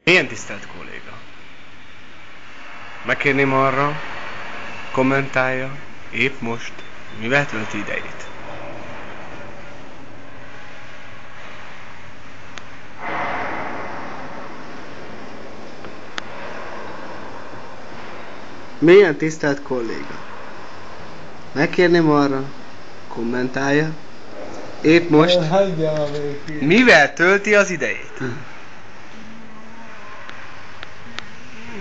Milyen tisztelt kolléga? Megkérném arra, kommentálja épp most, mivel tölti idejét. Milyen tisztelt kolléga? Megkérném arra, kommentálja épp most, mivel tölti az idejét.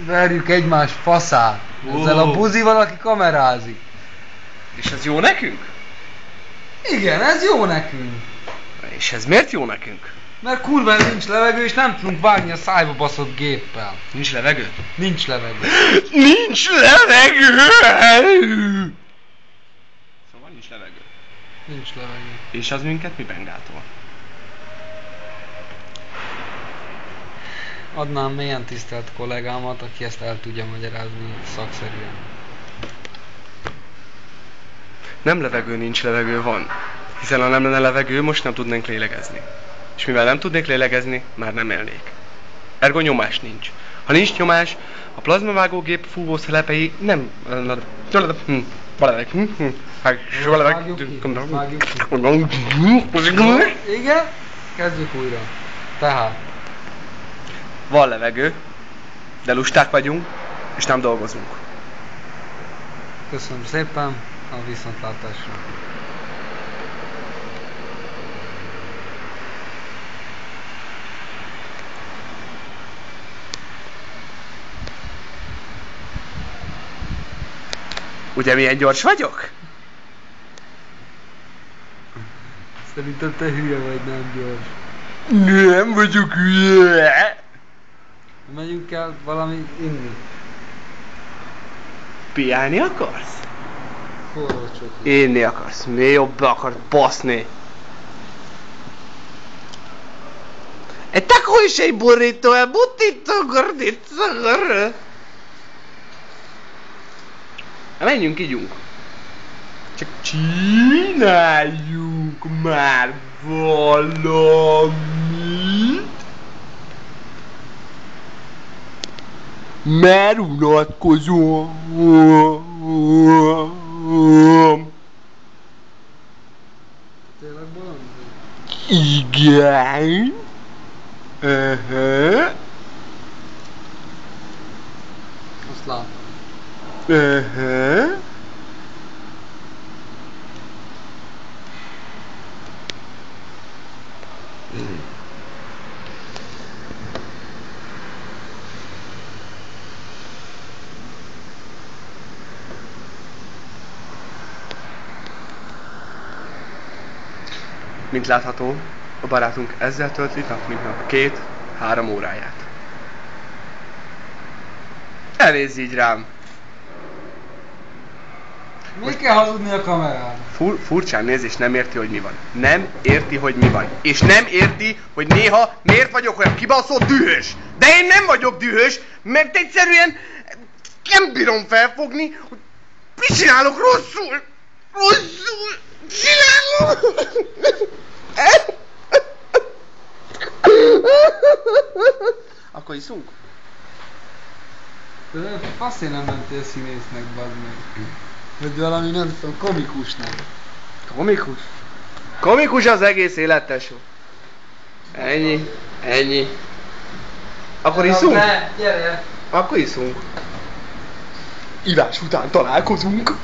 Verjük egymás faszát. Ezzel a buzival, aki kamerázik. És ez jó nekünk? Igen, ez jó nekünk. És ez miért jó nekünk? Mert kurva nincs levegő, és nem tudunk vágni a szájba baszott géppel. Nincs levegő? Nincs levegő. Nincs levegő! Szóval nincs levegő. Nincs levegő. És az minket miben gátol? Adnám mélyen tisztelt kollégámat, aki ezt el tudja magyarázni szakszerűen. Nem levegő, nincs levegő, van. Hiszen ha nem lenne levegő, most nem tudnánk lélegezni. És mivel nem tudnék lélegezni, már nem élnék. Ergo nyomás nincs. Ha nincs nyomás, a plazmavágógép fúvószelepei nem... Igen? Kezdjük újra. Tehát. Van levegő, de lusták vagyunk, és nem dolgozunk. Köszönöm szépen, a viszontlátásra. Ugye milyen gyors vagyok? Szerintem te hülye vagy, nem gyors. Nem vagyok hülye! Megyünk el valami inni. Piálni akarsz? Forró csoki. Inni akarsz, még jobbra akarsz baszni. Egy taco és egy burrito, egy butito, gordito. Menjünk, ígyunk. Csak csináljunk már valamit. Mert unatkozom. Tényleg bolond? Igen. Azt látom. Mint látható, a barátunk ezzel tölti nap mint nap 2-3 óráját. Elnézz így rám! Miért kell hazudni a kamerán? Furcsán néz és nem érti, hogy mi van. Nem érti, hogy mi van. És nem érti, hogy néha miért vagyok olyan kibaszott dühös. De én nem vagyok dühös, mert egyszerűen nem bírom felfogni, hogy mit csinálok rosszul. Rosszul csinálok. Akkor iszunk? Faszén nem mentél színésznek, bazd meg. Vagy valami nem tudom, komikusnak. Komikus? Komikus az egész élet, tesó. Ennyi, ennyi. Akkor iszunk? Ne, gyere! Akkor iszunk. Ivás után találkozunk.